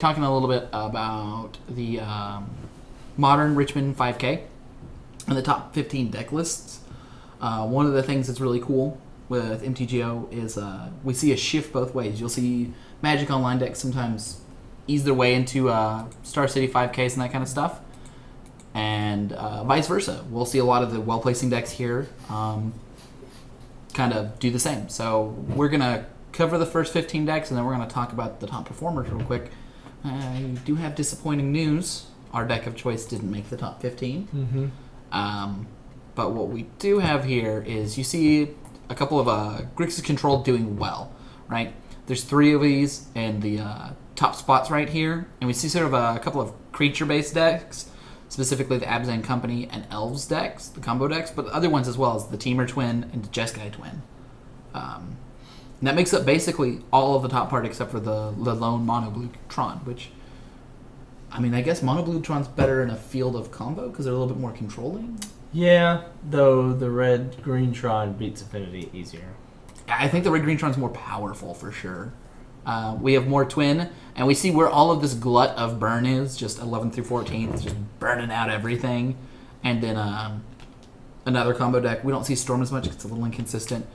talking a little bit about the modern Richmond 5K and the top 15 deck lists. One of the things that's really cool with MTGO is we see a shift both ways. You'll see Magic Online decks sometimes ease their way into Star City 5Ks and that kind of stuff, and vice versa. We'll see a lot of the well-placing decks here kind of do the same. So we're going to cover the first 15 decks, and then we're going to talk about the top performers real quick. You do have disappointing news. Our deck of choice didn't make the top 15. But what we do have here is you see a couple of Grixis Control doing well, right? There's 3 of these in the top spots right here, and we see sort of a couple of creature-based decks, specifically the Abzan Company and Elves decks, the combo decks, but other ones as well as the Teamer Twin and the Jeskai Twin. And that makes up basically all of the top part except for the lone Mono Blue Tron, which, I mean, I guess Mono Blue Tron's better in a field of combo because they're a little bit more controlling. Yeah, though the red-green Tron beats Affinity easier. I think the red-green Tron's more powerful for sure. We have more Twin, and we see where all of this glut of burn is, just 11 through 14, it's just burning out everything. And then another combo deck. We don't see Storm as much because it's a little inconsistent.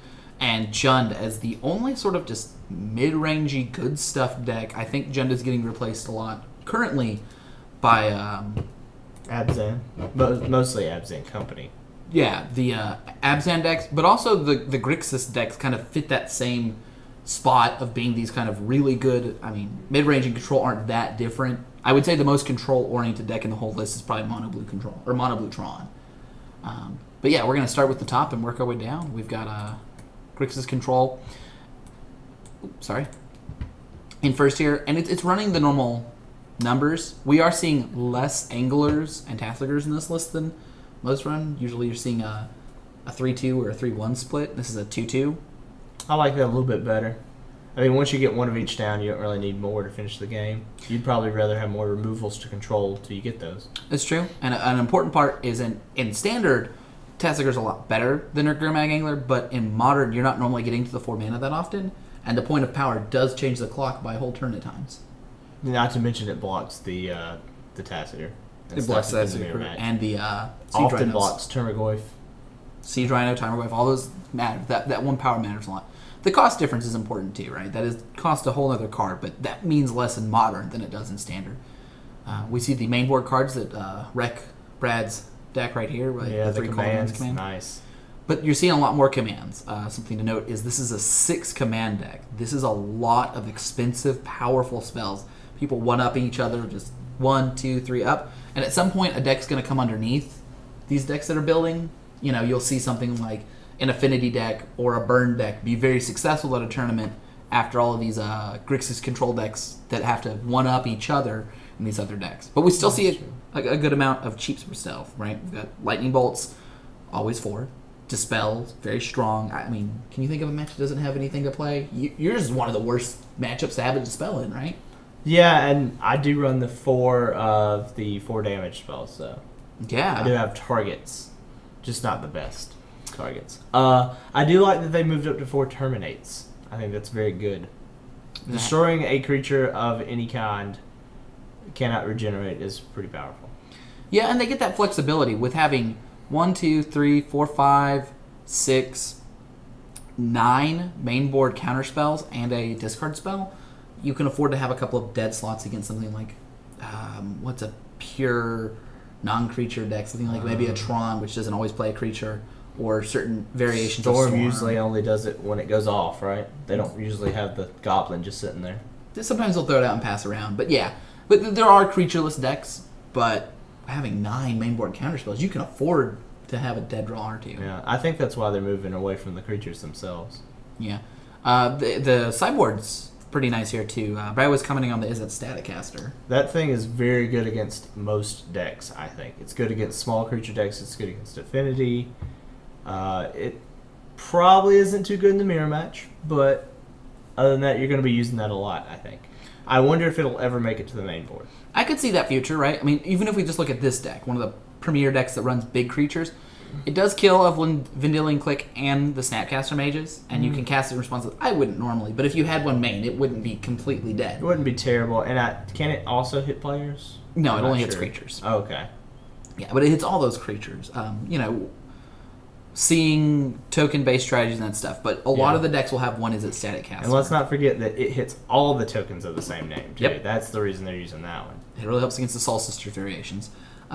And Jund as the only sort of just mid-rangey good stuff deck. I think Jund is getting replaced a lot currently by Abzan. Mostly Abzan Company. Yeah, the Abzan decks, but also the Grixis decks kind of fit that same spot of being these kind of really good, I mean, mid-range and control aren't that different. I would say the most control-oriented deck in the whole list is probably Mono Blue Control, or Mono Blue Tron. But yeah, we're going to start with the top and work our way down. We've got Grixis Control, in first here, and it's running the normal numbers. We are seeing less Anglers and Tassigers in this list than most run. Usually you're seeing a 3-2 or a 3-1 split. This is a 2-2. I like that a little bit better. I mean, once you get one of each down, you don't really need more to finish the game. You'd probably rather have more removals to control till you get those. That's true. And an important part is in Standard, Tassigur's a lot better than a Gurmag Angler, but in Modern, you're not normally getting to the 4 mana that often, and the point of power does change the clock by a whole turn at times. Not to mention it blocks the Tassiger. It blocks the Tassiger and the often blocks Termagoyf. Siege Rhino, Timerwave, all those matter. That 1 power matters a lot. The cost difference is important too, right? That is cost a whole other card, but that means less in Modern than it does in Standard. We see the main board cards that wreck Brad's deck right here. Right? Yeah, the commands. Nice. But you're seeing a lot more commands. Something to note is this is a 6 command deck. This is a lot of expensive, powerful spells. People one-upping each other, just 1, 2, 3 up. And at some point, a deck's going to come underneath these decks that are building. You know, you'll see something like an Affinity deck or a Burn deck be very successful at a tournament after all of these Grixis Control decks that have to one-up each other in these other decks. But we still see a good amount of cheap stuff, right? We've got Lightning Bolts, always 4. Dispel, very strong. I mean, can you think of a match that doesn't have anything to play? Yours is one of the worst matchups to have a Dispel in, right? Yeah, and I do run the 4 of the 4 damage spells, so yeah, I do have targets, just not the best targets. I do like that they moved up to 4 terminates. I think that's very good. Destroying a creature of any kind cannot regenerate is pretty powerful. Yeah, and they get that flexibility with having 1, 2, 3, 4, 5, 6, 9 main board counter spells and a discard spell. You can afford to have a couple of dead slots against something like, what's a pure non-creature deck? Something like maybe a Tron, which doesn't always play a creature, or certain variations of Storm. Usually only does it when it goes off, right? They don't usually have the Goblin just sitting there. Sometimes they'll throw it out and pass around, but yeah. But there are creatureless decks, but having 9 main board counter spells, you can afford to have a dead draw or 2. Yeah, I think that's why they're moving away from the creatures themselves. Yeah. The sideboard's pretty nice here, too. Brad was commenting on the Izzet Staticaster. That thing is very good against most decks, I think. It's good against small creature decks. It's good against Affinity. It probably isn't too good in the mirror match, but other than that, you're going to be using that a lot, I think. I wonder if it'll ever make it to the main board. I could see that future, right? I mean, even if we just look at this deck, one of the premier decks that runs big creatures, It does kill of Vendilion Click and the Snapcaster mages, and you can cast it in response. I wouldn't normally, but if you had one main, it wouldn't be completely dead. It wouldn't be terrible. And can it also hit players? No, I'm it not only hits sure. creatures. Oh, okay. Yeah, but it hits all those creatures. Seeing token-based strategies and that stuff. But a lot of the decks will have one is at Static Caster. And let's not forget that it hits all the tokens of the same name, too. Yep. That's the reason they're using that one. It really helps against the Soul Sister variations.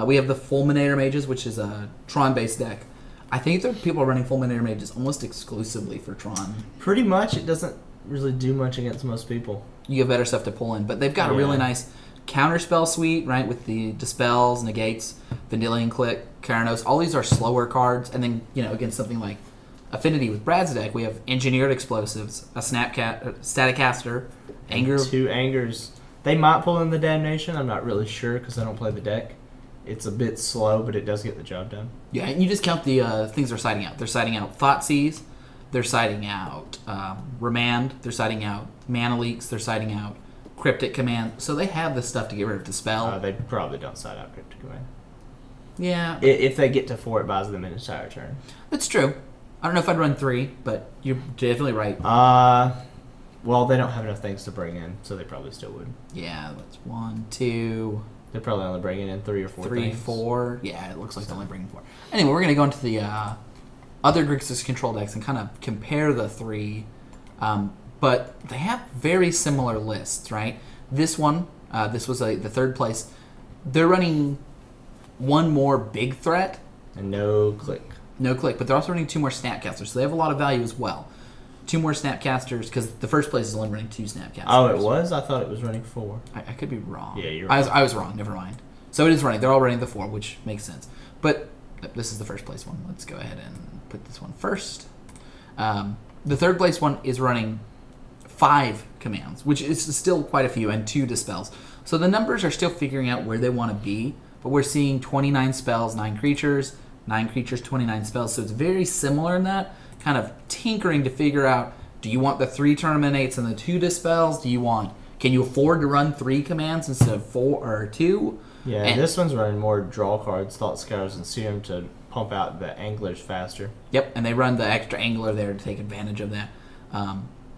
We have the Fulminator Mages, which is a Tron-based deck. I think that people are running Fulminator Mages almost exclusively for Tron. Pretty much. It doesn't really do much against most people. You have better stuff to pull in. But they've got a really nice counterspell suite, right, with the Dispels, Negates, Vendilion Click, Karanos. All these are slower cards. And then, against something like Affinity with Brad's deck, we have Engineered Explosives, a Static Caster, Anger. 2 Angers. They might pull in the Damnation. I'm not really sure because I don't play the deck. It's a bit slow, but it does get the job done. Yeah, and you just count the things they're siding out. They're siding out Thoughtseize. They're siding out Remand. They're siding out Mana Leaks. They're siding out Cryptic Command. So they have the stuff to get rid of Dispel. They probably don't side out Cryptic Command. Yeah. If they get to 4, it buys them an entire turn. That's true. I don't know if I'd run 3, but you're definitely right. Well, they don't have enough things to bring in, so they probably still would. Yeah, that's 1, 2... They're probably only bringing in 3 or 4 3, things. 4. Yeah, it looks like they're only bringing 4. Anyway, we're going to go into the other Grixis control decks and kind of compare the 3. But they have very similar lists, right? This one, this was the third place. They're running 1 more big threat. And no click. No click, but they're also running 2 more Snapcasters, so they have a lot of value as well. 2 more Snapcasters, because the first place is only running 2 Snapcasters. Oh, it was? I thought it was running 4. I could be wrong. Yeah, you're right. I was wrong. Never mind. So it is running. They're all running the 4, which makes sense. But this is the first place one. Let's go ahead and put this one first. The third place one is running 5 commands, which is still quite a few, and 2 dispels. So the numbers are still figuring out where they want to be, but we're seeing 29 spells, 9 creatures, 9 creatures, 29 spells. So it's very similar in that, kind of tinkering to figure out, do you want the 3 Terminates and the 2 dispels? Can you afford to run 3 commands instead of 4 or 2? Yeah, and this one's running more draw cards, Thought Scours, and Serum to pump out the anglers faster. Yep, and they run the extra angler there to take advantage of that.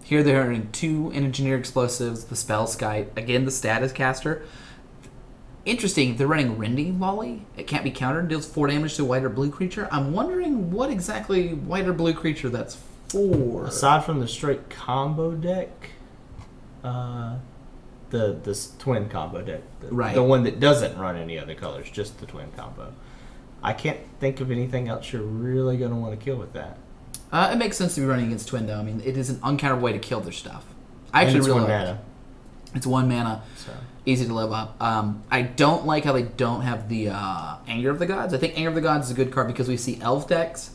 Here they're running 2 Engineered Explosives, the Spell Skite, again the Status Caster. Interesting, they're running Rending Volley. It can't be countered, deals 4 damage to a white or blue creature. I'm wondering what exactly white or blue creature that's for. Aside from the straight combo deck, the twin combo deck, the one that doesn't run any other colors, just the twin combo. I can't think of anything else you're really going to want to kill with that. It makes sense to be running against twin, though. I mean, it is an uncountered way to kill their stuff. I actually really like it. It's 1 mana. So. Easy to live up. I don't like how they don't have the Anger of the Gods. I think Anger of the Gods is a good card because we see Elf decks,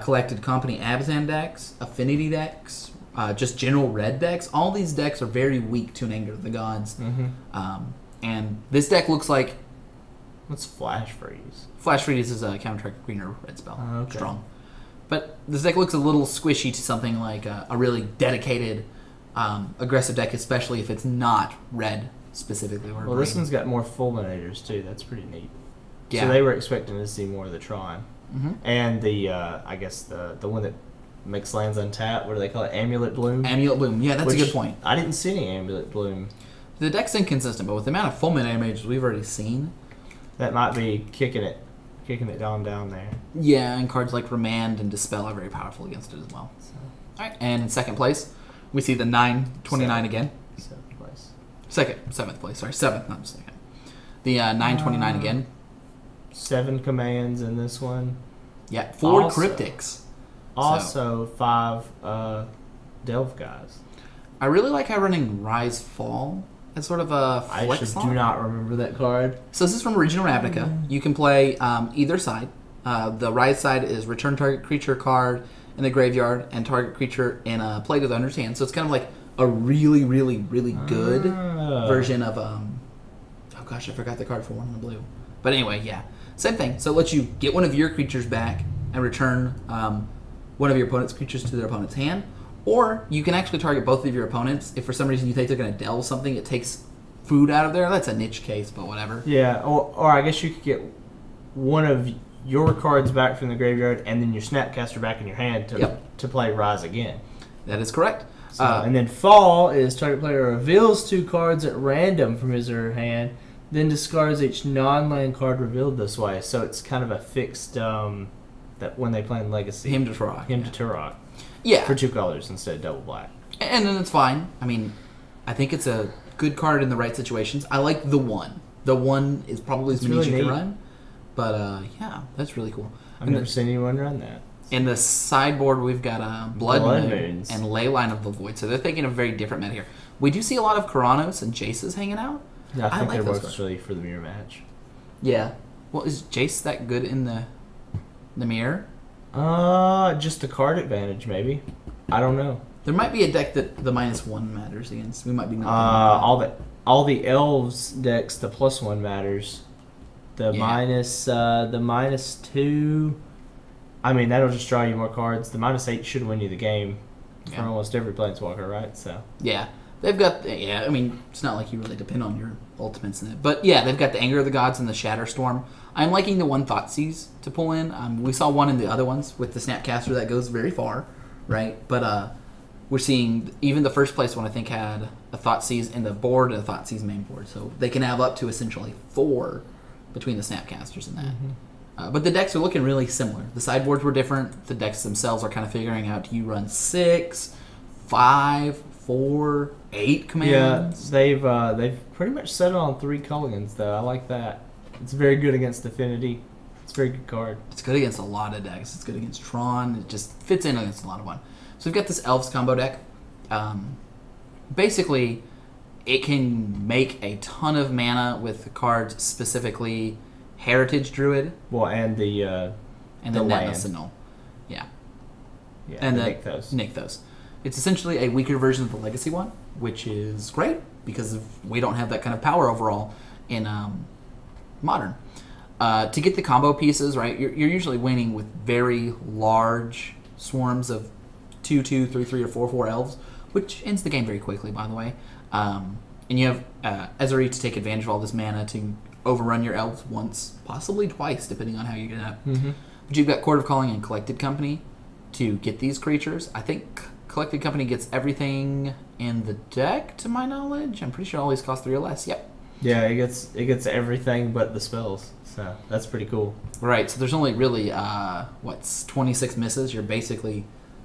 Collected Company Abzan decks, Affinity decks, just general red decks. All these decks are very weak to an Anger of the Gods. Mm-hmm. And this deck looks like... What's Flash Freeze? Flash Freeze is a counter green or red spell. Okay. Strong. But this deck looks a little squishy to something like a really dedicated, aggressive deck, especially if it's not red specifically. Or green. This one's got more Fulminators too. That's pretty neat. Yeah. So they were expecting to see more of the Tron. Mm-hmm. And the, I guess, the one that makes lands untap, what do they call it? Amulet Bloom? Amulet Bloom. Yeah, that's a good point. I didn't see any Amulet Bloom. The deck's inconsistent, but with the amount of Fulminator mages we've already seen... That might be kicking it down there. Yeah, and cards like Remand and Dispel are very powerful against it as well. So. All right, and in second place, we see the 929 again. Seventh place. Seventh place, sorry. Seventh, not second. The 929 again. 7 commands in this one. Yeah, 4 cryptics. Also, 5 Delve guys. I really like how running Rise Fall as sort of a flex I do not remember that card. So this is from Original Ravnica. You can play either side. The right side is return target creature card in the graveyard and target creature in a play to the owner's hand. So it's kind of like a really, really, really good version of... oh gosh, I forgot the card for 1 in the blue. But anyway, yeah. Same thing. So it lets you get one of your creatures back and return one of your opponent's creatures to their opponent's hand. Or you can actually target both of your opponents. If for some reason you think they're going to delve something, it takes food out of there. That's a niche case, but whatever. Yeah, or I guess you could get one of your cards back from the graveyard and then your Snapcaster back in your hand to play Rise Again. That is correct. So, and then Fall is target player reveals 2 cards at random from his or her hand, then discards each non-land card revealed this way. So it's kind of a fixed that when they play in Legacy. Hymn to Turok. Hymn to Turok. Yeah. For 2 colors instead of double black. And then it's fine. I mean, I think it's a good card in the right situations. I like the 1. The 1 is probably as many as you can run. But yeah, that's really cool. I've never seen anyone run that. In the sideboard, we've got Blood Moons and Leyline of the Void. So they're thinking a very different meta here. We do see a lot of Karanos and Jaces hanging out. Yeah, I think like they're mostly for the mirror match. Yeah. Well, is Jace that good in the mirror? Just the card advantage, maybe. I don't know. There might be a deck that the -1 matters against. We might be not. All the elves decks, the +1 matters. The -2. I mean, that'll just draw you more cards. The -8 should win you the game for almost every planeswalker, right? So yeah, they've got. Yeah, I mean, it's not like you really depend on your ultimates in it, but yeah, they've got the Anger of the Gods and the Shatterstorm. I'm liking the one Thoughtseize to pull in. We saw one in the other ones with the Snapcaster that goes very far, right? But we're seeing even the first place one I think had a Thoughtseize in the board and a Thoughtseize main board, so they can have up to essentially 4 between the Snapcasters and that. Mm-hmm. But the decks are looking really similar. The sideboards were different. The decks themselves are kind of figuring out, do you run 6, 5, 4, 8 commands? Yeah, they've pretty much settled on 3 Culligans, though. I like that. It's very good against Affinity. It's a very good card. It's good against a lot of decks. It's good against Tron. It just fits in against a lot of one. So we've got this Elves combo deck. Basically, it can make a ton of mana with the cards specifically Heritage Druid. Well, and the land. Sentinel. Yeah. Yeah, and the Nykthos. Nykthos. It's essentially a weaker version of the Legacy one, which is great because we don't have that kind of power overall in Modern. To get the combo pieces, right, you're usually winning with very large swarms of 2/2, 3/3, or 4/4 elves, which ends the game very quickly, by the way. And you have Ezri to take advantage of all this mana to overrun your elves once, possibly twice, depending on how you get it up. Mm-hmm. But you've got Court of Calling and Collected Company to get these creatures. I think Collected Company gets everything in the deck, to my knowledge. I'm pretty sure it always costs 3 or less. Yep. Yeah, it gets everything but the spells. So that's pretty cool. Right. So there's only really 26 misses. You're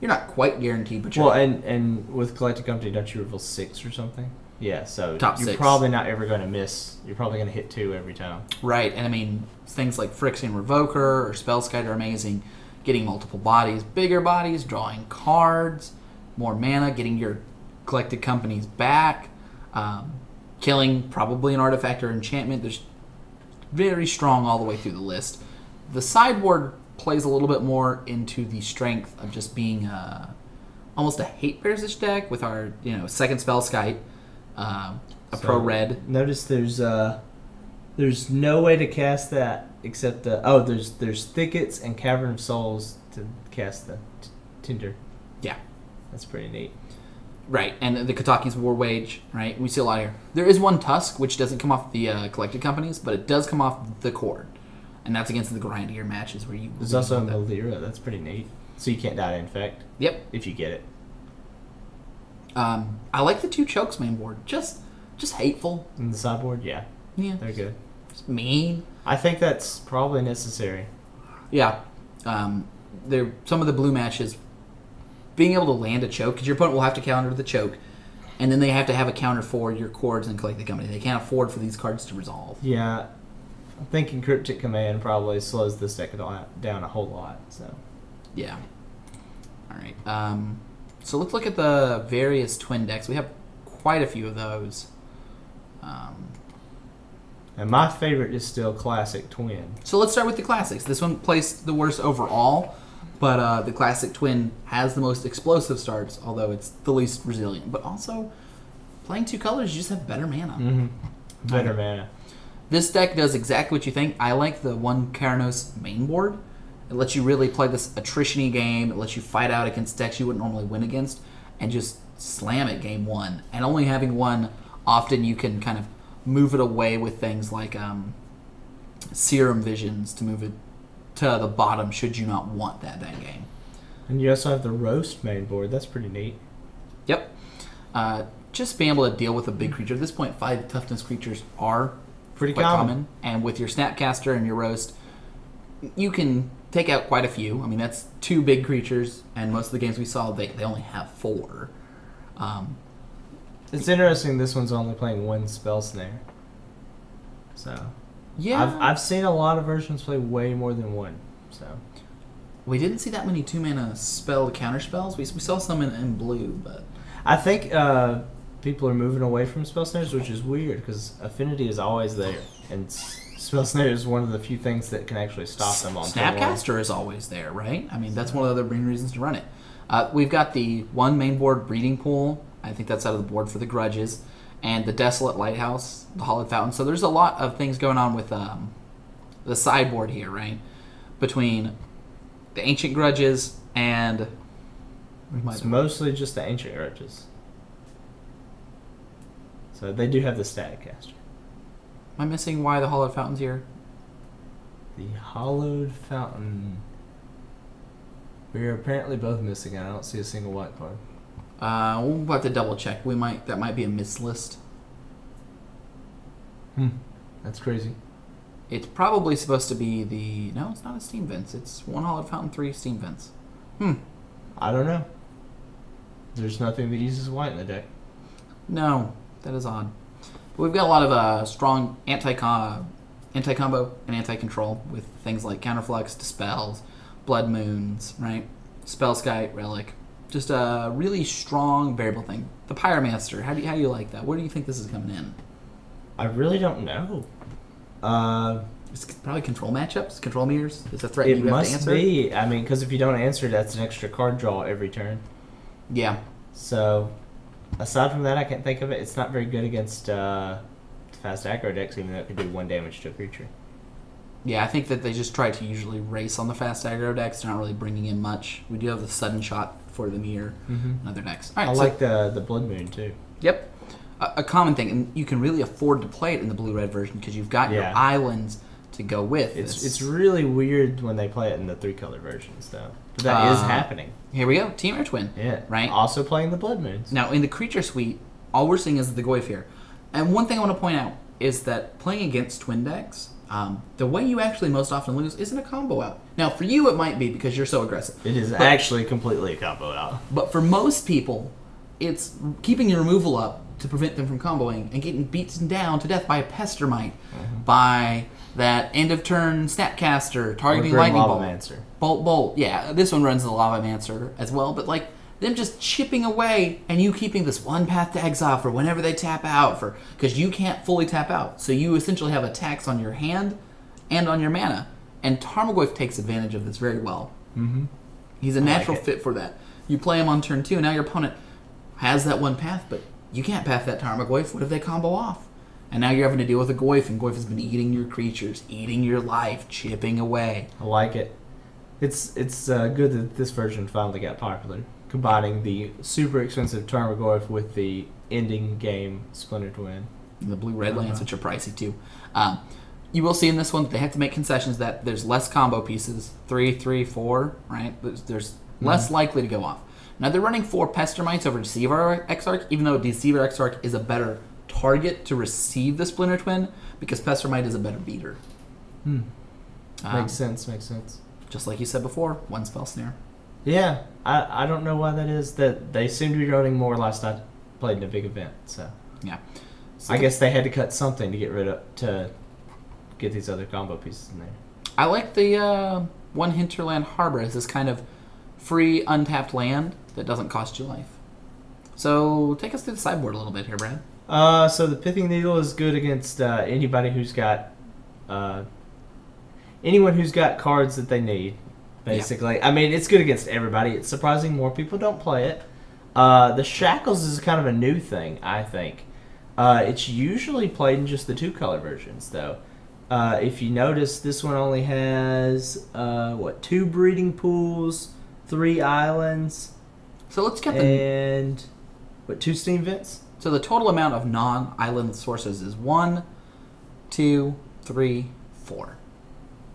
not quite guaranteed, but you're and with Collected Company, don't you reveal 6 or something? Yeah, so Top you're 6. Probably not ever going to miss. You're probably going to hit 2 every time. Right, and I mean, things like Phyrexian Revoker or Spellskite are amazing. Getting multiple bodies, bigger bodies, drawing cards, more mana, getting your Collected Companies back, killing probably an artifact or enchantment. There's very strong all the way through the list. The sideboard plays a little bit more into the strength of just being almost a hate pairs-ish deck with our second Spellskite. Pro red. Notice there's no way to cast that except there's Thickets and Cavern of Souls to cast the Tinder. Yeah, that's pretty neat. Right, and the Kataki's War Wage. Right, we see a lot here. There is one Tusk which doesn't come off the Collected Companies, but it does come off the Cord, and that's against the grindier matches where you. There's also a Malira. That's pretty neat. So you can't die to Infect. Yep. If you get it. I like the 2 Chokes main board. Just hateful. In the sideboard, yeah. They're good. Just mean. I think that's probably necessary. Yeah. They're some of the blue matches. Being able to land a choke, because your opponent will have to counter the choke, and then they have to have a counter for your Cords and Collected Company. They can't afford for these cards to resolve. Yeah. I'm thinking Cryptic Command probably slows this deck down a whole lot. So. Yeah. All right. So let's look at the various twin decks. We have quite a few of those. And my favorite is still Classic Twin. So let's start with the classics. This one placed the worst overall, but the Classic Twin has the most explosive starts, although it's the least resilient. But also, playing 2 colors, you just have better mana. Mm-hmm. Better mana. This deck does exactly what you think. I like the 1 Karanos main board. It lets you really play this attrition-y game. It lets you fight out against decks you wouldn't normally win against and just slam it game 1. And only having 1, often you can kind of move it away with things like Serum Visions to move it to the bottom should you not want that game. And you also have the roast main board. That's pretty neat. Yep. Just being able to deal with a big creature. At this point, 5 toughness creatures are Pretty quite common. And with your Snapcaster and your roast, you can take out quite a few. I mean, that's 2 big creatures, and most of the games we saw, they only have 4. It's interesting this one's only playing 1 spell snare. So Yeah. I've seen a lot of versions play way more than 1. So We didn't see that many 2-mana spell counter spells. We saw some in blue, but I think people are moving away from spell snares, which is weird because affinity is always there, and spell snare is one of the few things that can actually stop them on turn 1. Snapcaster is always there, right? I mean, that's one of the other main reasons to run it. We've got the 1 main board breeding pool. I think that's out of the board for the grudges. And the Desolate Lighthouse, the Hollowed Fountain. So there's a lot of things going on with the sideboard here, right? Between the Ancient Grudges and... It's mostly just the ancient grudges. So they do have the static caster. Am I missing why the Hollowed Fountain's here? The Hollowed Fountain. We're apparently both missing it. I don't see a single white card. We'll have to double check. That might be a miss list. That's crazy. It's probably supposed to be the... No, it's not a Steam Vents. It's 1 Hollowed Fountain, 3 Steam Vents. I don't know. There's nothing that uses white in the deck. No, that is odd. But we've got a lot of strong anti-combo and anti-control with things like Counterflux, Dispels, Blood Moons, right? Spellskite, Relic. Just a really strong variable thing. The Pyromancer, how do you like that? Where do you think this is coming in? I really don't know. It's probably control matchups, control meters. It's a threat It you have to must answer. be. I mean, because if you don't answer, that's an extra card draw every turn. Yeah. So, aside from that, I can't think of it. It's not very good against fast aggro decks, even though it can do 1 damage to a creature. Yeah, I think that they just try to usually race on the fast aggro decks. They're not really bringing in much. We do have the sudden shot for the mirror and other decks. All right, I like the Blood Moon, too. Yep. A common thing, and you can really afford to play it in the blue-red version because you've got your islands to go with. It's really weird when they play it in the 3-color versions, though. But that is happening. Here we go. Team Twin. Yeah. Right? Also playing the Blood Moons. Now, in the creature suite, all we're seeing is the Goyf here. And one thing I want to point out is that playing against twin decks, the way you actually most often lose isn't a combo out. Now, for you, it might be because you're so aggressive. It is actually completely a combo out. But for most people, it's keeping your removal up to prevent them from comboing and getting beaten down to death by a Pestermite, by that end-of-turn Snapcaster, targeting Lightning Bolt. Bolt. Yeah, this one runs the Lavamancer as well, but like them just chipping away and you keeping this 1 path to exile for whenever they tap out, because you can't fully tap out. So you essentially have attacks on your hand and on your mana. And Tarmogoyf takes advantage of this very well. He's a natural fit for that. You play him on turn 2, and now your opponent has that 1 path, but you can't path that Tarmogoyf. What if they combo off? And now you're having to deal with a Goyf, and Goyf has been eating your creatures, eating your life, chipping away. I like it. It's good that this version finally got popular, combining the super expensive Tarmogoyf with the ending game Splinter Twin. And the blue-red lands, which are pricey too. You will see in this one that they have to make concessions that there's less combo pieces, 3, 3, 4, right? There's less likely to go off. Now they're running 4 Pestermites over Deceiver Exarch, even though Deceiver Exarch is a better target to receive the Splinter Twin, because Pestermite is a better beater. Makes sense. Just like you said before, 1 spell snare. Yeah, I don't know why that is. That they seem to be running more last I played in a big event. So yeah, I guess they had to cut something to get these other combo pieces in there. I like the 1 Hinterland Harbor as this kind of free, untapped land that doesn't cost you life. So take us through the sideboard a little bit here, Brad. So the Pithing Needle is good against anybody who's got anyone who's got cards that they need. Basically, yeah. I mean, it's good against everybody. It's surprising more people don't play it. The Shackles is kind of a new thing, I think. It's usually played in just the 2-color versions, though. If you notice, this one only has 2 breeding pools, 3 islands. So let's get 2 steam vents. So the total amount of non-island sources is 1, 2, 3, 4,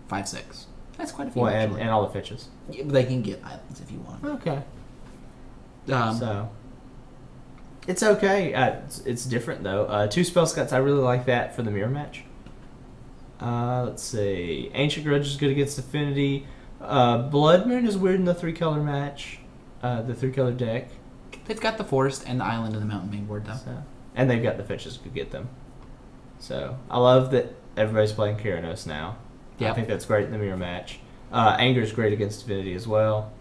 5, 6. That's quite a few. Well, actually. and all the fetches. Yeah, they can get islands if you want. Okay. So it's okay. It's different though. 2 spell scots. I really like that for the mirror match. Let's see. Ancient Grudge is good against Affinity. Blood Moon is weird in the 3-color match. The 3-color deck. they've got the forest and the island and the mountain main board though. So, and they've got the fetches to get them. So I love that everybody's playing Keranos now. Yeah, I think that's great in the mirror match. Anger is great against Divinity as well.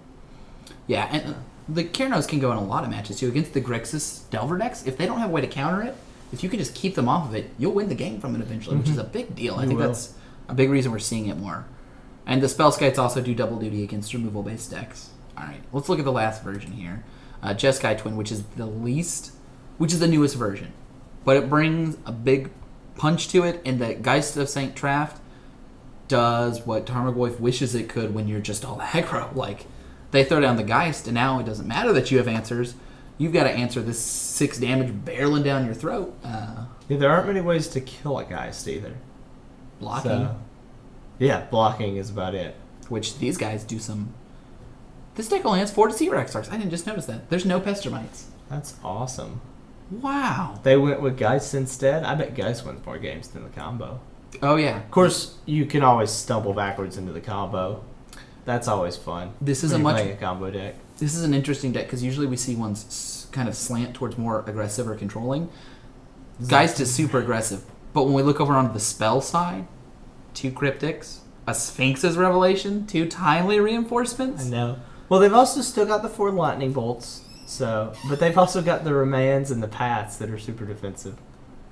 Yeah, and the Keranos can go in a lot of matches too. Against the Grixis Delver decks, if they don't have a way to counter it, if you can just keep them off of it, you'll win the game from it eventually, which is a big deal. I think that's a big reason we're seeing it more. And the Spellskites also do double duty against removal-based decks. All right, let's look at the last version here. Jeskai Twin, which is the newest version. But it brings a big punch to it, and the Geist of St. Traft does what Tarmogoyf wishes it could when you're just all aggro. Like, they throw down the Geist, and now it doesn't matter that you have answers. You've got to answer this 6 damage barreling down your throat. Yeah, there aren't many ways to kill a Geist either. Blocking. So, yeah, blocking is about it. Which these guys do some... This deck only has 4 Deceiver Exarchs. I didn't just notice that. There's no Pestermites. That's awesome. Wow. They went with Geist instead. I bet Geist wins more games than the combo. Oh, yeah. Of course, you can always stumble backwards into the combo. That's always fun. This is playing a combo deck. This is an interesting deck because usually we see ones kind of slant towards more aggressive or controlling. Geist is super aggressive, but when we look over onto the spell side, 2 Cryptics, a Sphinx's Revelation, 2 Timely Reinforcements. I know. Well, they've also still got the 4 Lightning Bolts, but they've also got the Remands and the Paths that are super defensive.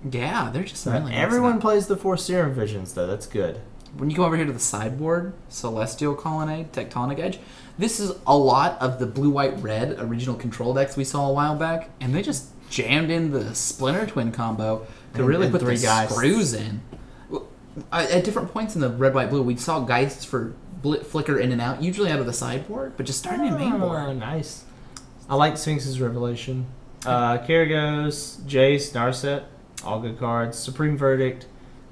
Yeah, they're just really everyone plays the 4 Serum Visions, though. That's good. When you go over here to the sideboard, Celestial Colonnade, Tectonic Edge, this is a lot of the blue-white-red original control decks we saw a while back, and they just jammed in the Splinter Twin combo to really put 3 the screws in. At different points in the red-white-blue, we saw Geists for flicker in and out, usually out of the sideboard, but just starting in main board. Oh, nice. I like Sphinx's Revelation. Karagos, Jace, Narset, all good cards. Supreme Verdict,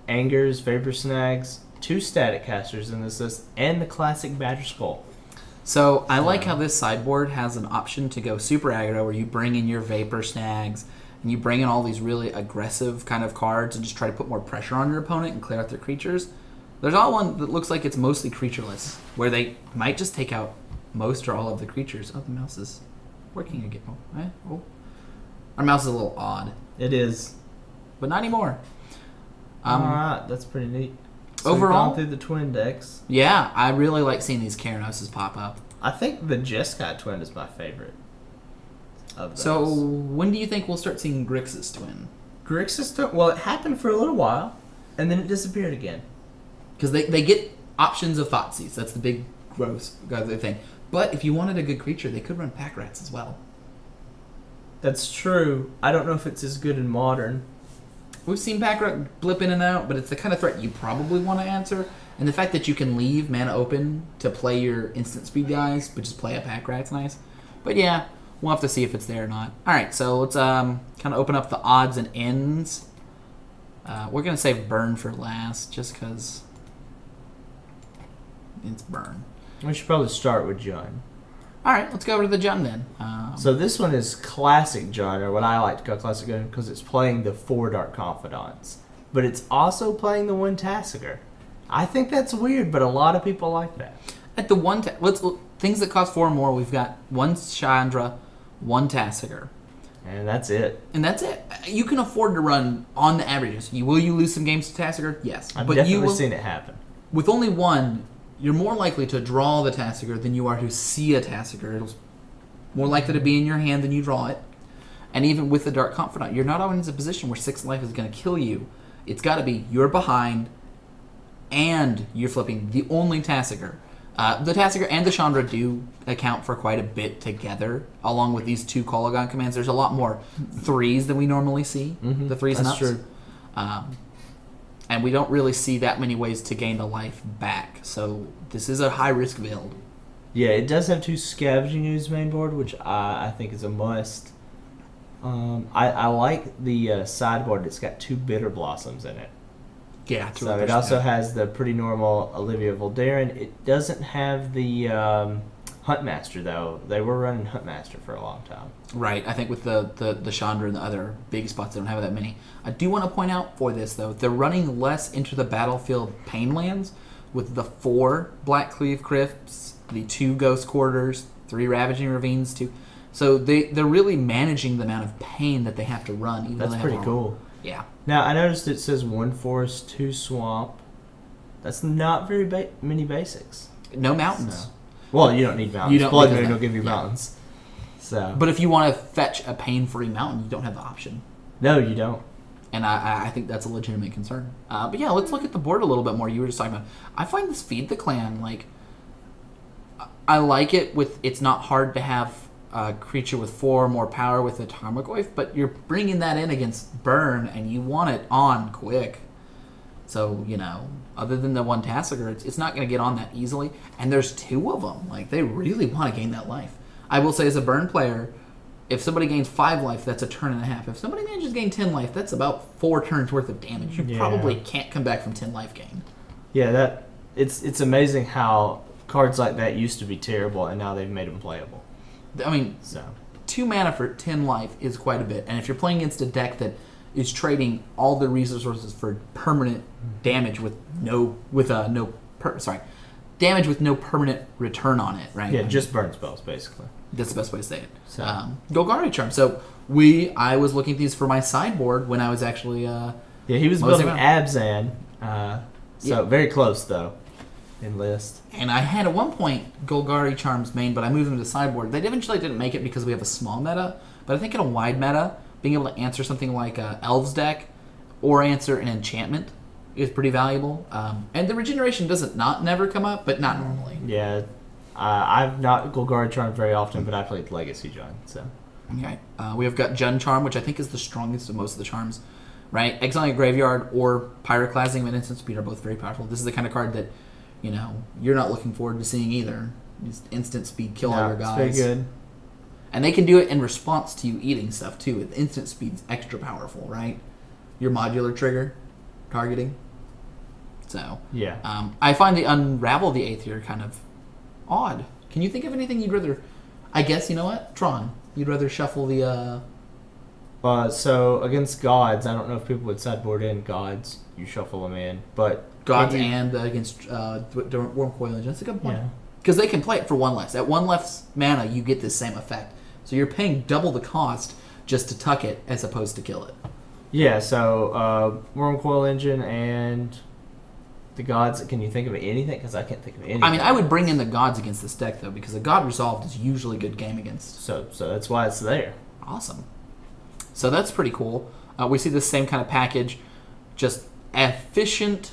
Angers, Vapor Snags, 2 Static Casters in this list, and the classic Badger Skull. So I like how this sideboard has an option to go super aggro, where you bring in your Vapor Snags, and you bring in all these really aggressive kind of cards and just try to put more pressure on your opponent and clear out their creatures. There's all one that looks like it's mostly creatureless, where they might just take out most or all of the creatures. Oh, the mouse is working again. Oh. Our mouse is a little odd. It is. But not anymore. Alright, that's pretty neat. So overall, we've gone through the twin decks. Yeah, I really like seeing these Keranoses pop up. I think the Jeskai Twin is my favorite of those. So when do you think we'll start seeing Grixis Twin? Grixis Twin? Well, it happened for a little while, and then it disappeared again. Because they get options of Thoughtseize. That's the big gross thing. But if you wanted a good creature, they could run Pack Rats as well. That's true. I don't know if it's as good in Modern. We've seen Pack Rat blip in and out, but it's the kind of threat you probably want to answer. And the fact that you can leave mana open to play your instant speed guys, but just play a Pack Rat's nice. But yeah, we'll have to see if it's there or not. Alright, so let's kind of open up the odds and ends. We're going to save Burn for last, just because it's Burn. We should probably start with Jun. Alright, let's go over to the Jun then. So this one is classic Jun, or what I like to call classic Jun, because it's playing the 4 Dark Confidants. But it's also playing the 1 Tasigur. I think that's weird, but a lot of people like that. At the things that cost 4 or more, we've got 1 Chandra, 1 Tasigur. And that's it. And that's it. You can afford to run on the averages. Will you lose some games to Tasigur? Yes. I've definitely seen it happen. With only 1, you're more likely to draw the Tasigur than you are to see a Tasigur. It's more likely to be in your hand than you draw it. And even with the Dark Confidant, you're not always in a position where 6 life is going to kill you. It's got to be you're behind and you're flipping the only Tasigur. The Tasigur and the Chandra do account for quite a bit together, along with these 2 Kolaghan commands. There's a lot more 3s than we normally see. The 3s and ups. That's true. And we don't really see that many ways to gain the life back. So this is a high-risk build. Yeah, it does have 2 Scavenging Ooze main board, which I think is a must. I like the sideboard. It's got 2 Bitter Blossoms in it. Yeah, it's So really it pushing also back. has the pretty normal Olivia Voldaren. It doesn't have the Huntmaster, though. They were running Huntmaster for a long time. Right. I think with the Chandra and the other big spots, they don't have that many. I do want to point out for this, though, they're running less into the battlefield Painlands with the 4 Black Cleave Crypts, the 2 Ghost Quarters, 3 Ravaging Ravines, 2. So they're really managing the amount of pain that they have to run. Even That's though they pretty have cool. Yeah. Now, I noticed it says 1 Forest, 2 Swamp. That's not very many basics. No mountains. So. Well, you don't need mountains. You don't, Blood because Moon that- will give you yeah. mountains. So. But if you want to fetch a pain-free mountain, you don't have the option. No, you don't. And I think that's a legitimate concern. But yeah, let's look at the board a little bit more. You were just talking about. I find this Feed the Clan, like, I like it with. It's not hard to have a creature with 4 more power with a Tarmogoyf, but you're bringing that in against Burn, and you want it on quick. So, other than the 1 Tassiger, it's not going to get on that easily. And there's 2 of them. Like, they really want to gain that life. I will say, as a Burn player, if somebody gains 5 life, that's a turn and a half. If somebody manages to gain 10 life, that's about 4 turns worth of damage. You probably can't come back from 10 life gain. Yeah, it's amazing how cards like that used to be terrible, and now they've made them playable. I mean, So 2 mana for 10 life is quite a bit. And if you're playing against a deck that is trading all the resources for permanent damage with damage with no permanent return on it, right? yeah, just burn spells basically. That's the best way to say it. So. Golgari Charm. So I was looking at these for my sideboard when I was actually Yeah, he was moseying building around. Abzan, so very close though in list. And I had at one point Golgari Charms main, but I moved them to sideboard. They eventually didn't make it because we have a small meta, but I think in a wide meta, being able to answer something like a Elves deck or answer an enchantment is pretty valuable. And the regeneration doesn't never come up, but not normally. Yeah, I've not Golgari Charm very often, but I played Legacy John. So Okay. We have got Jun Charm, which I think is the strongest of most of the charms. Right? Exiling a graveyard or Pyroclasting with instant speed are both very powerful. This is the kind of card that, you're not looking forward to seeing either. Just instant speed, kill all your guys. it's very good. And they can do it in response to you eating stuff, too. With instant speed's extra powerful, right? Your modular trigger targeting. So, Yeah. I find the Unravel the Aether kind of odd. Can you think of anything you'd rather... I guess, you know what? Tron. You'd rather shuffle the... So against gods, I don't know if people would sideboard in gods. You shuffle them in, but Gods can you- and against Wormcoil Engine. That's a good point. Yeah. Because they can play it for 1 less. At 1 less mana, you get the same effect. So you're paying double the cost just to tuck it as opposed to kill it. Yeah. So Wormcoil Engine and the gods. Can you think of anything? Because I can't think of anything. I mean, I would bring in the gods against this deck, though, because a god resolved is usually a good game against. So that's why it's there. Awesome. So that's pretty cool. We see the same kind of package, just efficient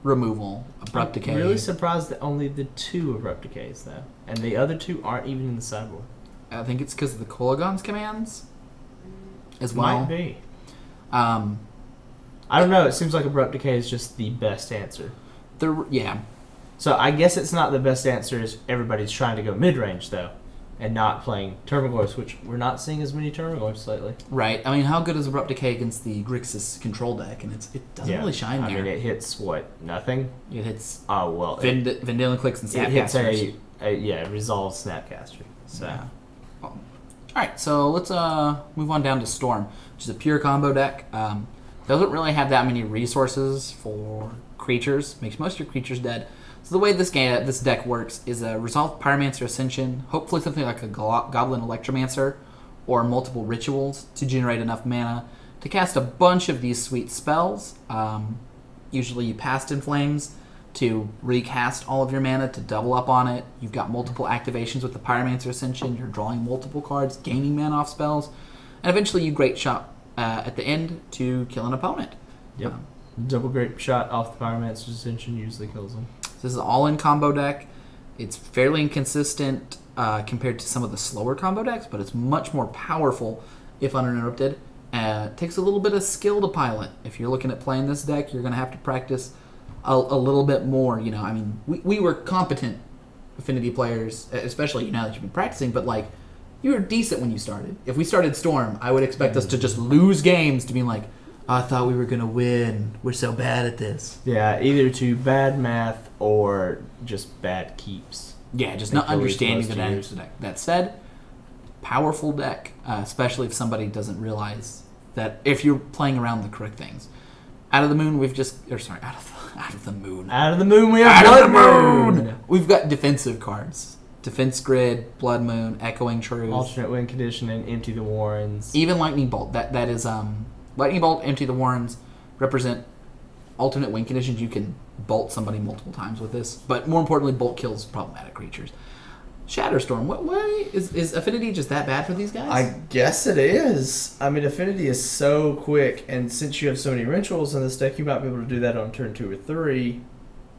removal, abrupt decay. I'm really surprised that only the 2 abrupt decays though, and the other 2 aren't even in the sideboard. I think it's because of the Kolagon's commands as well. Might be. Um, I don't know. It seems like abrupt decay is just the best answer. yeah. So I guess it's not the best answer as everybody's trying to go mid range though, and not playing Termagorphs, which we're not seeing as many Termagorphs lately. Right. I mean, how good is Abrupt Decay against the Grixis control deck? And it doesn't really shine there. I mean, it hits what? Nothing. It hits Oh well. Vanilla Clicks and It hits Snapcasters. a resolve Snapcaster. So Yeah. All right, so let's move on down to Storm, which is a pure combo deck. Doesn't really have that many resources for creatures. Makes most of your creatures dead. So the way this deck works is a Resolve Pyromancer Ascension, hopefully something like a Goblin Electromancer, or multiple rituals to generate enough mana to cast a bunch of these sweet spells. Usually you Past in Flames to recast all of your mana to double up on it. You've got multiple activations with the Pyromancer Ascension. You're drawing multiple cards, gaining mana off spells, and eventually you Great Shot at the end to kill an opponent. Yep. Double Grape Shot off the Pyromancer's Ascension usually kills them. This is an all-in combo deck. It's fairly inconsistent compared to some of the slower combo decks, but it's much more powerful if uninterrupted. It takes a little bit of skill to pilot. If you're looking at playing this deck, you're going to have to practice a little bit more. I mean, we were competent Affinity players, especially now that you've been practicing, but like, you were decent when you started. If we started Storm, I would expect us to just lose games to be like, I thought we were going to win. We're so bad at this. Yeah, either to bad math or just bad keeps. Yeah, just not understanding the dynamics of the deck. That said, powerful deck, especially if somebody doesn't realize that if you're playing around the correct things. Out of the moon, we've just... Or sorry, out of the moon. Out of the moon, we have Blood Moon! We've got defensive cards. Defense Grid, Blood Moon, Echoing Truth. Alternate Win Conditioning, Empty the Warrens. Even Lightning Bolt. That is... Lightning Bolt, Empty the Warrens represent alternate win conditions. You can bolt somebody multiple times with this. But more importantly, Bolt kills problematic creatures. Shatterstorm. What way is Affinity just that bad for these guys? I guess it is. I mean, Affinity is so quick, and since you have so many rituals in this deck, you might be able to do that on turn 2 or 3.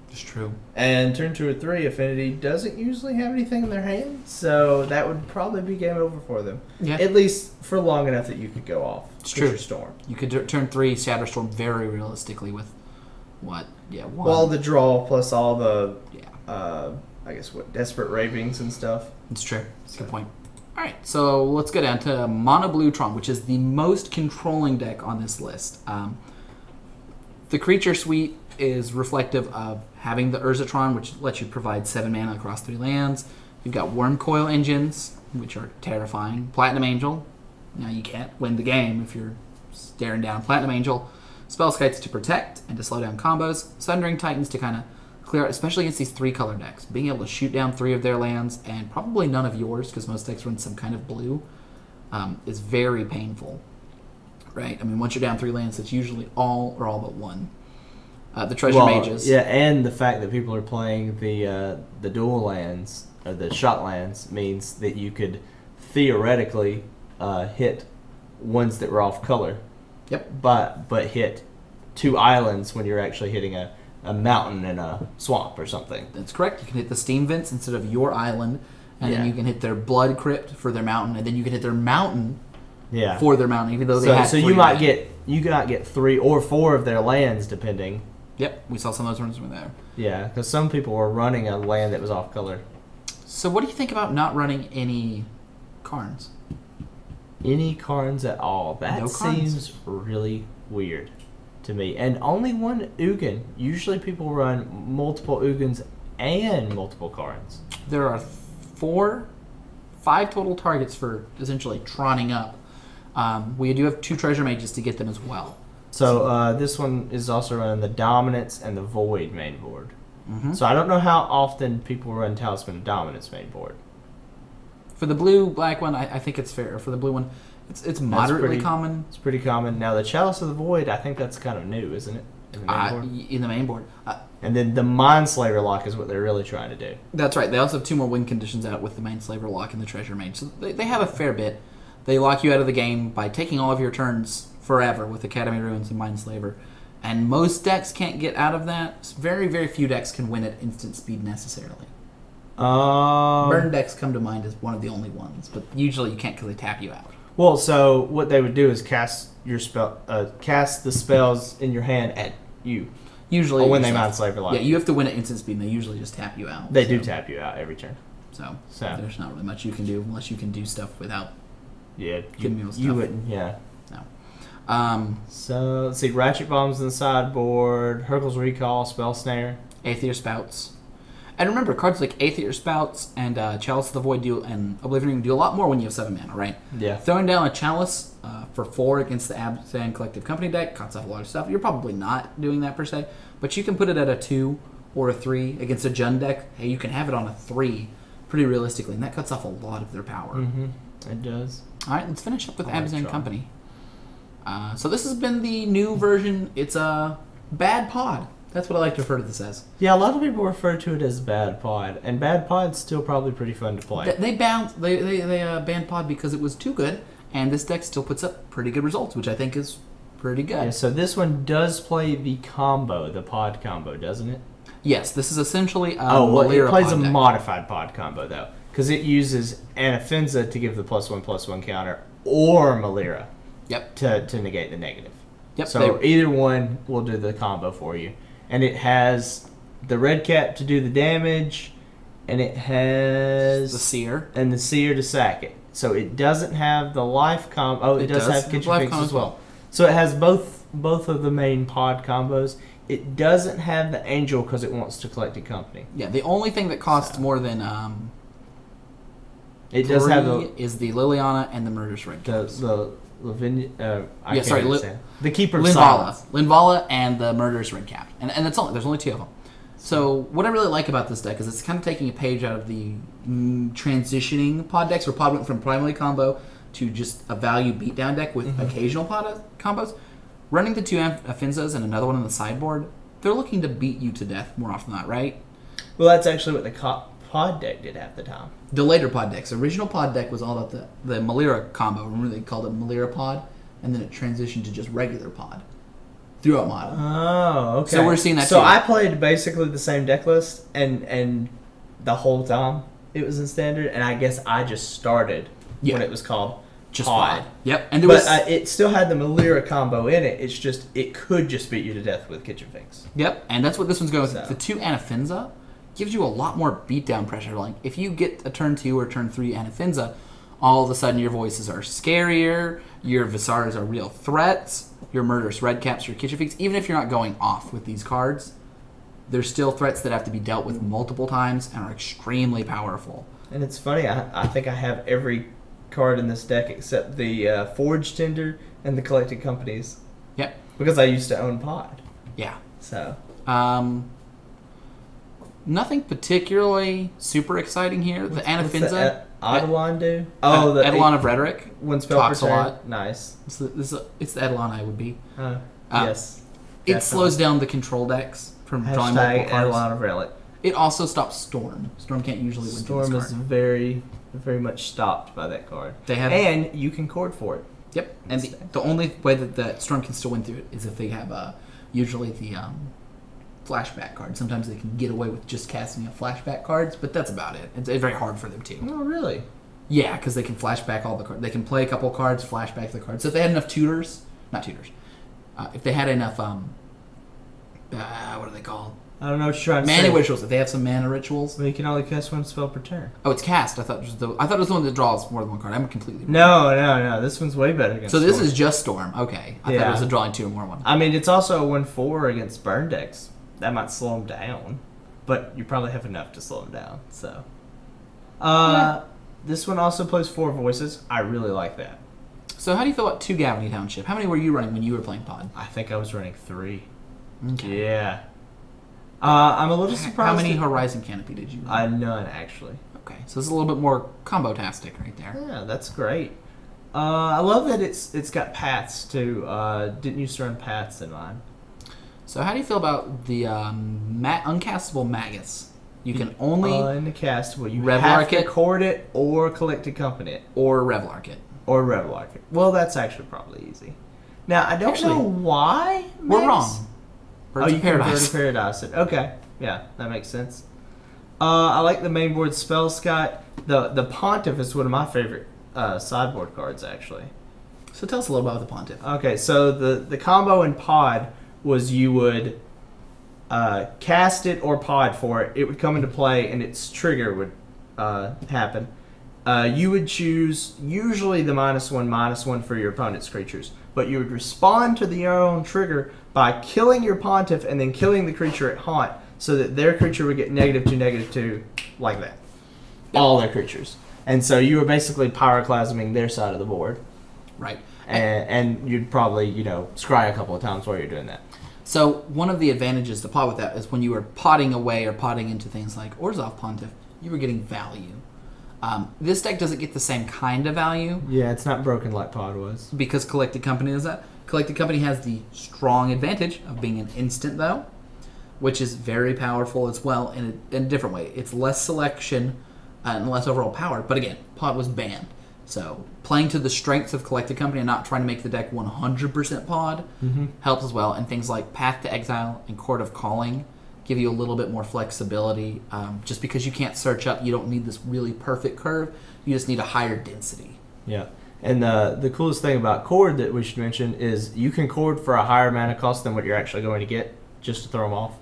It's true. And turn 2 or 3, Affinity doesn't usually have anything in their hand, so that would probably be game over for them. Yeah. At least for long enough that you could go off. It's true. Storm. You could turn 3 Shatterstorm very realistically with what? Yeah, one. Well, the draw plus all the, yeah. I guess Desperate Ravings and stuff. It's true. That's a good point. All right, so let's go down to Mono Blue Tron, which is the most controlling deck on this list. The creature suite is reflective of having the Urzatron, which lets you provide 7 mana across 3 lands. You've got Wormcoil Engines, which are terrifying. Platinum Angel. Now, you can't win the game if you're staring down Platinum Angel. Spellskites to protect and to slow down combos. Sundering Titans to kind of clear out, especially against these 3-color decks. Being able to shoot down 3 of their lands, and probably none of yours, because most decks run some kind of blue, is very painful. Right? I mean, once you're down 3 lands, it's usually all or all but 1. The Treasure Mages. Yeah, and the fact that people are playing the dual lands, or the shot lands, means that you could theoretically hit ones that were off color. Yep. But hit 2 islands when you're actually hitting a mountain and a swamp or something. That's correct. You can hit the Steam Vents instead of your island, and then you can hit their Blood Crypt for their mountain, and then you can hit their mountain for their mountain, even though they had so 3 you might get 3 or 4 of their lands depending. Yep, we saw some of those runs from there. Yeah, because some people were running a land that was off color. So what do you think about not running any Karns? Any Karns at all? That No Karns. seems really weird to me. And only 1 Ugin. Usually people run multiple Ugins and multiple Karns. There are 5 total targets for essentially Tronning up. We do have 2 Treasure Mages to get them as well. So this one is also running the Dominance and the Void main board. Mm-hmm. So I don't know how often people run Talisman of Dominance main board. For the blue-black one, I think it's fair. For the blue one, it's moderately common. It's pretty common. Now, the Chalice of the Void, I think that's kind of new, isn't it? In the main board? In the main board. And then the Mindslaver lock is what they're really trying to do. That's right. They also have 2 more win conditions out with the Mindslaver lock and the Treasure Mage. So they have a fair bit. They lock you out of the game by taking all of your turns forever with Academy Ruins and Mindslaver. And most decks can't get out of that. Very, very few decks can win at instant speed necessarily. Burn decks come to mind as one of the only ones, but usually you can't because they tap you out. Well, so what they would do is cast your spell, cast the spells in your hand at you. Usually, or when they Mindslaver lock. Yeah, you have to win at instant speed, and they usually just tap you out. They do tap you out every turn. So there's not really much you can do unless you can do stuff without. Yeah, you wouldn't. Yeah. No. So let's see. Ratchet Bombs in the sideboard. Hurkyl's Recall. Spell Snare. Aether Spouts. And remember, cards like Aether Spouts and Chalice of the Void and Oblivion Ring do a lot more when you have 7 mana, right? Yeah. Throwing down a Chalice for 4 against the Abzan Collective Company deck cuts off a lot of stuff. You're probably not doing that per se, but you can put it at a 2 or a 3 against a Jund deck. Hey, you can have it on a 3 pretty realistically, and that cuts off a lot of their power. Mm-hmm. It does. All right, let's finish up with Abzan Company. So this has been the new version. It's a bad pod. That's what I like to refer to this as. Yeah, a lot of people refer to it as Bad Pod, and Bad Pod's still probably pretty fun to play. They banned Pod because it was too good, and this deck still puts up pretty good results, which I think is pretty good. Yeah, so this one does play the combo, the Pod combo, doesn't it? Yes, this is essentially a it plays a deck. modified Pod combo, though, because it uses Anafenza to give the +1/+1 counter, or Malira to negate the negative. Yep. So either one will do the combo for you. And it has the Red Cap to do the damage, and it has the Seer. And the Seer to sack it. So it doesn't have the life combo. Oh, it does have Kitchen Finks as well. So it has both both of the main pod combos. It doesn't have the Angel because it wants to collect a company. Yeah, the only thing that costs more than it does have is the Liliana and the Murderous Red Caps. the Lavinia. The Keeper of Linvala, Silence. Linvala, and the Murderous Red Cap, and there's only 2 of them. So what I really like about this deck is it's kind of taking a page out of the transitioning pod decks, where pod went from primary combo to just a value beatdown deck with occasional pod combos. Running the 2 Afinzas and another one on the sideboard, they're looking to beat you to death more often than not, right? Well, that's actually what the pod deck did half the time. The later pod decks. Original pod deck was all about the Malira combo. Remember they called it Malira pod, and then it transitioned to just regular pod throughout Modern. Oh, okay. So we're seeing that. So too. I played basically the same deck list, and the whole time it was in standard, and I guess I just started when it was called just pod. Yep, and it still had the Malira combo in it. It's just it could just beat you to death with Kitchen Finks. Yep, and that's what this one's going with. So. The 2 Anafinza gives you a lot more beatdown pressure. Like if you get a turn 2 or turn 3 Anafinza, all of a sudden your voices are scarier, your Visaras are real threats, your Murderous Red Caps, your Kitchen Finks. Even if you're not going off with these cards, there's still threats that have to be dealt with multiple times and are extremely powerful. And it's funny, I think I have every card in this deck except the Forge Tender and the Collected Companies. Yep. Because I used to own pod. Yeah. So. Nothing particularly super exciting here. The Anafinza. Eidolon do? Oh, the Eidolon of Rhetoric. One spell talks per turn. a lot. Nice. It's the Eidolon I would be. Yes. It slows down the control decks from drawing multiple cards. Eidolon of Relic. It also stops Storm. Storm can't usually win. Storm is very, very much stopped by that card. And you can cord for it. Yep. And the only way that Storm can still win through it is if they have usually the flashback card. Sometimes they can get away with just casting a flashback cards, but that's about it. It's very hard for them too. Oh, really? Yeah, because they can flashback all the cards. They can play a couple cards, flashback the cards. So if they had enough if they had enough, what are they called? I don't know what you're trying to say. Mana rituals. If they have some mana rituals. Well, you can only cast one spell per turn. Oh, it's cast. I thought it was the one that draws more than one card. I'm completely wrong. No. This one's way better against So this Storm. is just Storm. Okay. I thought it was a drawing 2 or more one. I mean, it's also a 1/4 against burn decks. That might slow them down. But you probably have enough to slow them down. So. This one also plays 4 voices. I really like that. So how do you feel about 2 Gavany Township? How many were you running when you were playing pod? I think I was running 3. Okay. Yeah. I'm a little surprised. How many Horizon Canopy did you run? None, actually. Okay, so this is a little bit more combo-tastic right there. Yeah, that's great. I love that it's got paths, too. Didn't used to run paths in mine. So how do you feel about the uncastable Magus? You can only... in the castable, you Revelark have to cord it or collect a company it. Or Revelark it. Or Revelark it. Well, that's actually probably easy. Now, I don't know why we're wrong. Birds of Paradise it. Okay. Yeah, that makes sense. I like the main board spell, Scott. The Pontiff is one of my favorite sideboard cards, actually. So tell us a little about the Pontiff. Okay, so the combo in pod was you would cast it or pod for it. It would come into play, and its trigger would happen. You would choose usually the -1/-1 for your opponent's creatures, but you would respond to your own trigger by killing your Pontiff and then killing the creature at haunt, so that their creature would get -2/-2, like that. Yep. All their creatures. And so you were basically pyroclasming their side of the board. Right. And you'd probably, scry a couple of times while you're doing that. So one of the advantages to pod with that is when you were potting away or potting into things like Orzhov Pontiff, you were getting value. This deck doesn't get the same kind of value. Yeah, it's not broken like pod was. Because Collected Company does that. Collected Company has the strong advantage of being an instant, though, which is very powerful as well in a different way. It's less selection and less overall power, but again, pod was banned. So playing to the strengths of Collected Company and not trying to make the deck 100% pod helps as well. And things like Path to Exile and Court of Calling give you a little bit more flexibility. Just because you can't search up, you don't need this really perfect curve. You just need a higher density. Yeah. And the coolest thing about cord that we should mention is you can cord for a higher mana cost than what you're actually going to get just to throw them off.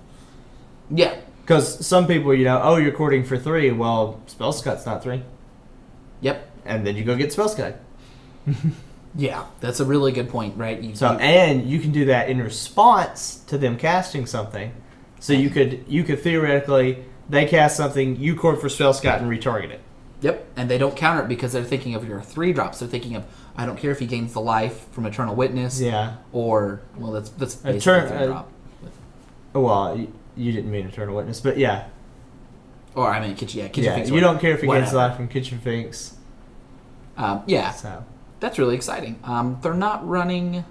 Yeah. Because some people, you're cording for 3. Well, Spellscut's not 3. Yep. And then you go get Spellscut. Yeah, that's a really good point, right? And you can do that in response to them casting something. So you could theoretically, they cast something, you court for spell scott and retarget it. Yep, and they don't counter it because they're thinking of your 3-drops. They're thinking of, I don't care if he gains the life from Eternal Witness. Yeah. Or, well, that's basically a 3-drop. Well, you didn't mean Eternal Witness, but yeah. Or, I mean, Kitchen Finks. You don't care if he gains the life from Kitchen Finks. Yeah. So. That's really exciting. They're not running...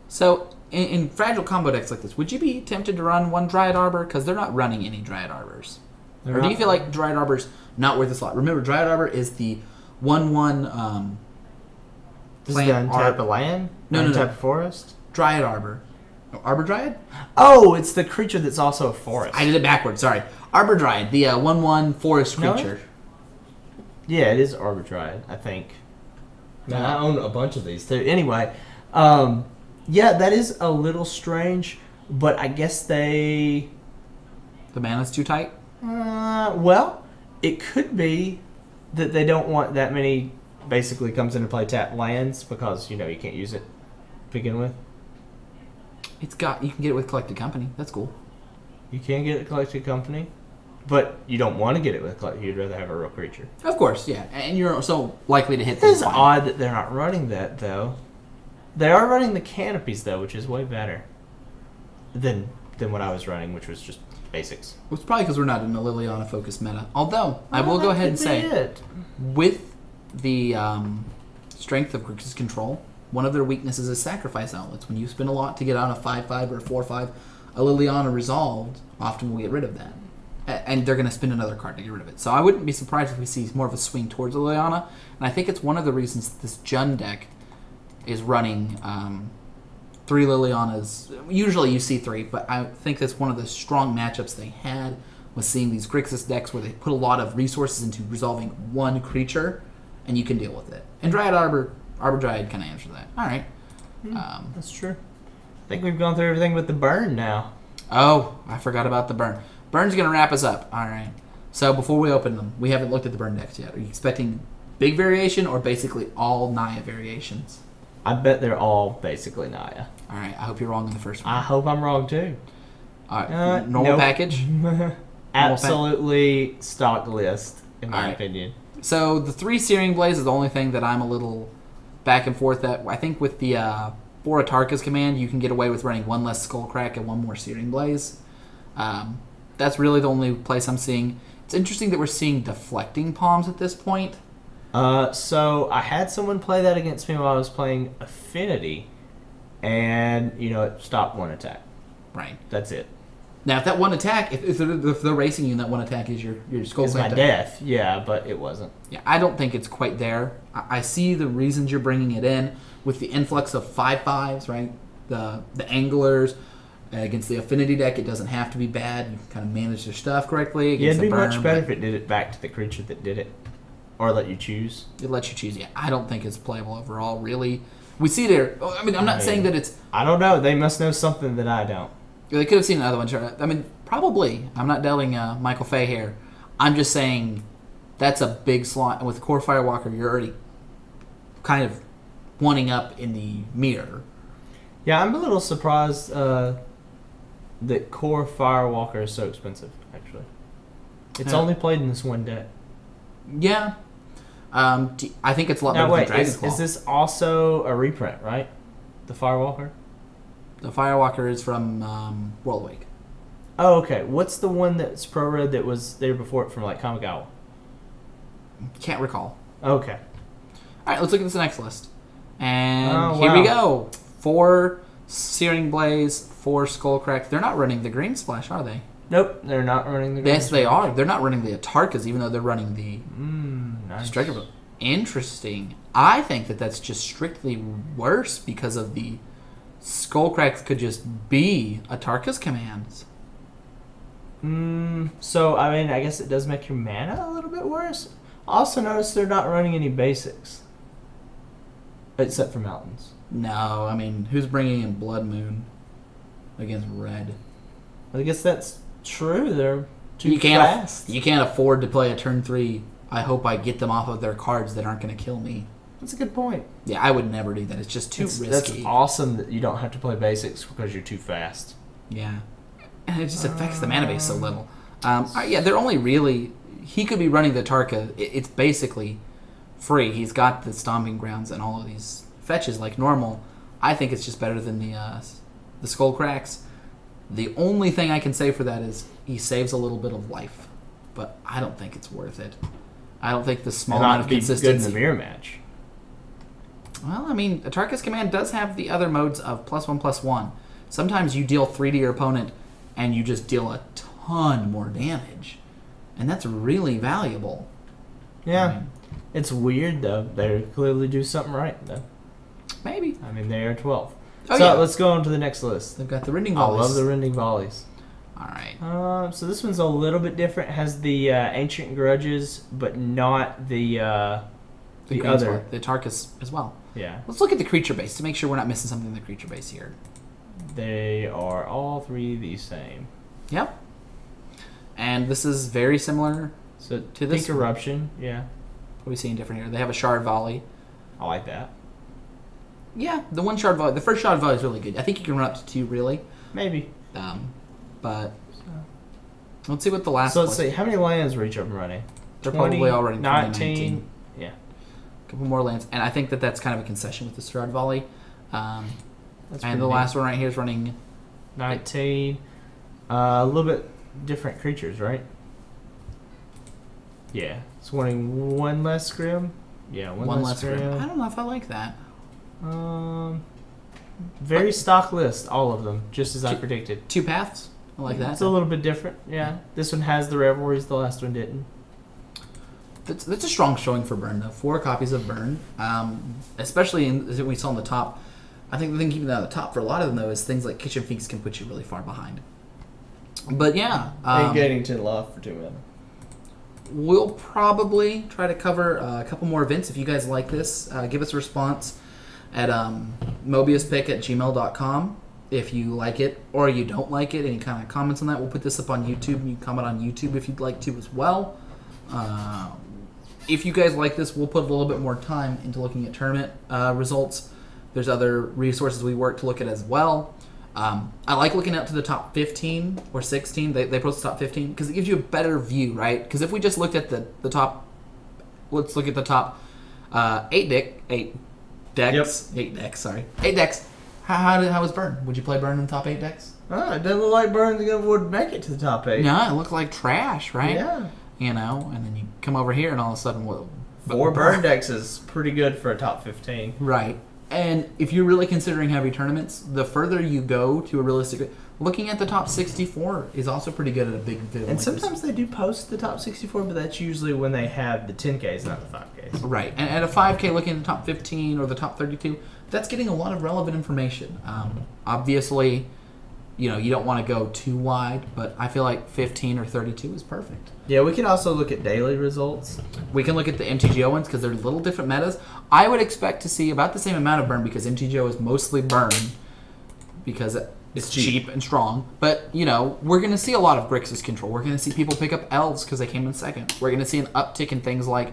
So, in fragile combo decks like this, would you be tempted to run one Dryad Arbor? Because they're not running any Dryad Arbors. Or do you feel like Dryad Arbor's not worth a slot? Remember, Dryad Arbor is the 1/1 Does it untap a land? No. Untap a forest? Dryad Arbor. Arbor Dryad? Oh, it's the creature that's also a forest. I did it backwards, sorry. Arbor Dryad, the 1/1 forest creature. Yeah, it is Arbor Dryad, I think. Man, I own a bunch of these too. Anyway, yeah, that is a little strange, but I guess the mana's too tight? Well, it could be that they don't want that many basically comes into play tap lands because, you can't use it to begin with. You can get it with Collected Company. That's cool. You can get it Collected Company, but you don't want to get it with Collected. You'd rather have a real creature. Of course, yeah. And you're so likely to hit this. It's odd that they're not running that, though. They are running the canopies, though, which is way better than what I was running, which was just basics. Well, it's probably because we're not in a Liliana-focused meta. Although, I will go ahead and say, with the strength of Grixis Control, one of their weaknesses is sacrifice outlets. When you spend a lot to get on a 5/5 or a 4/5, a Liliana Resolved often will get rid of that. And they're going to spend another card to get rid of it. So I wouldn't be surprised if we see more of a swing towards a Liliana. And I think it's one of the reasons this Jund deck is running 3 Lilianas. Usually you see 3, but I think that's one of the strong matchups they had was seeing these Grixis decks where they put a lot of resources into resolving one creature, and you can deal with it. And Dryad Arbor Dryad kind of answers that. All right. That's true. I think we've gone through everything with the burn now. Oh, I forgot about the burn. Burn's going to wrap us up. All right. So before we open them, we haven't looked at the burn decks yet. Are you expecting big variation or basically all Naya variations? I bet they're all basically Naya. All right. I hope you're wrong in the first one. I hope I'm wrong too. All right. Normal package? Absolutely stock list, in my opinion. So the 3 Searing Blaze is the only thing that I'm a little back and forth at. I think with the 4 Atarka's command, you can get away with running 1 less Skullcrack and 1 more Searing Blaze. That's really the only place I'm seeing. It's interesting that we're seeing Deflecting Palms at this point. So I had someone play that against me while I was playing Affinity, and it stopped 1 attack. Right. That's it. Now, if that 1 attack, if they're racing you and that 1 attack is your Skullcrack, it's my death. Yeah, but it wasn't. Yeah, I don't think it's quite there. I see the reasons you're bringing it in with the influx of 5/5s, right? The Anglers. Against the Affinity deck, it doesn't have to be bad. You can kind of manage their stuff correctly. It'd be much better if it did it back to the creature that did it. Or let you choose. It lets you choose, yeah. I don't think it's playable overall, really. We see there. I mean, I'm not saying that it's... I don't know. They must know something that I don't. They could have seen another one. I mean, probably. I'm not doubting Michael Fay here. I'm just saying that's a big slot. And with Core Firewalker, you're already kind of wanting up in the mirror. Yeah, I'm a little surprised... that Core Firewalker is so expensive, actually. It's only played in this one deck. Yeah. I think it's a lot better than Dragon's Claw. Is this also a reprint, right? The Firewalker? The Firewalker is from World Wake. Oh, okay. What's the one that's pro-red that was there before it from, like, Kamigawa? Can't recall. Okay. All right, let's look at this next list. And here we go. 4 Searing Blaze, 4 Skullcrack. They're not running the Green Splash, are they? Nope, they're not running the Green Yes, they are. They're not running the Atarkas, even though they're running the nice. Striker Boat. Interesting. I think that that's just strictly worse because of the Skullcracks could just be Atarka's commands. So, I mean, I guess it does make your mana a little bit worse. Also notice they're not running any basics. Except for mountains. No, I mean, who's bringing in Blood Moon against Red? I guess that's true. They're too fast. You can't afford to play a turn 3 I hope I get them off of their cards that aren't going to kill me. That's a good point. Yeah, I would never do that. It's just too risky. That's awesome that you don't have to play basics because you're too fast. Yeah. And it just affects the mana base so little. Yeah, they're only really... He could be running the Tarka. It's basically free. He's got the Stomping Grounds and all of these fetches like normal. I think it's just better than the Skull Cracks. The only thing I can say for that is he saves a little bit of life. But I don't think it's worth it. I don't think the small amount of consistency... good in the mirror match. Well, I mean, Atarka's Command does have the other modes of +1/+1. Sometimes you deal 3 to your opponent, and you just deal a ton more damage. And that's really valuable. Yeah. I mean, it's weird, though. They clearly do something right, though. Maybe. I mean, they are 12. Oh, so yeah. let's go on to the next list. They've got the Rending Volleys. I love the Rending Volleys. All right. So this one's a little bit different. It has the Ancient Grudges, but not the other. The Tarkus as well. Yeah. Let's look at the creature base to make sure we're not missing something in the creature base here. They are all three the same. Yep. And this is very similar So to this. Pink Eruption, yeah. What are we seeing different here? They have a Shard Volley. I like that. Yeah, the one Shard Volley. The first Shard Volley is really good. I think you can run up to 2, really. Maybe. But let's see what the last. So let's see. How many lands were each of them running? They're probably already 19. Yeah. A couple more lands, and I think that's kind of a concession with the Shard Volley. And the neat. last one right here is running 19. A little bit different creatures, right? Yeah. It's wanting one less Scrim. Yeah, one less Scrim. I don't know if I like that. Very stock list, all of them, just as I predicted. 2 paths. I like that. It's a little bit different, yeah. This one has the Revelries, the last one didn't. That's a strong showing for Burn, though. 4 copies of Burn, especially as we saw on the top. I think the thing keeping that on the top for a lot of them, though, is things like Kitchen Finks can put you really far behind. But yeah, and getting to love for 2 mana. We'll probably try to cover a couple more events. If you guys like this, give us a response at mobiuspick@gmail.com. If you like it or you don't like it, any kind of comments on that, we'll put this up on YouTube. You can comment on YouTube if you'd like to as well. If you guys like this, we'll put a little bit more time into looking at tournament results. There's other resources we work to look at as well. I like looking out to the top 15 or 16. They post the top 15 because it gives you a better view, right? Because if we just looked at the top, let's look at the top 8 decks. Yep. 8 decks, sorry. 8 decks. How was Burn? Would you play Burn in the top 8 decks? It doesn't look like Burn would make it to the top 8. No, it looked like trash, right? Yeah. You know, and then you come over here and all of a sudden, 4 Burn decks is pretty good for a top 15. Right. And if you're really considering heavy tournaments, the further you go to a realistic... Looking at the top 64 is also pretty good at a big field. And sometimes they do post the top 64, but that's usually when they have the 10Ks, not the 5Ks. Right. And at a 5K, looking at the top 15 or the top 32, that's getting a lot of relevant information. Obviously, you know, you don't want to go too wide, but I feel like 15 or 32 is perfect. Yeah, we can also look at daily results. We can look at the MTGO ones because they're little different metas. I would expect to see about the same amount of Burn because MTGO is mostly Burn because it's cheap and strong. But, you know, we're going to see a lot of Grixis control. We're going to see people pick up Elves because they came in second. We're going to see an uptick in things like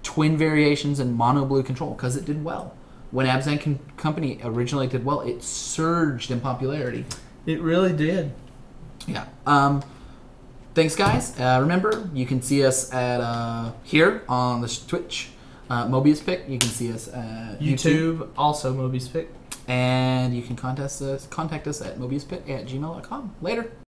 twin variations and mono blue control because it did well. When Abzan Company originally did well, it surged in popularity. It really did. Yeah. Thanks, guys. Remember, you can see us at here on the Twitch, Mobius Pick. You can see us at YouTube, also Mobius Pick. and you can contact us at mobiuspick@gmail.com. Later.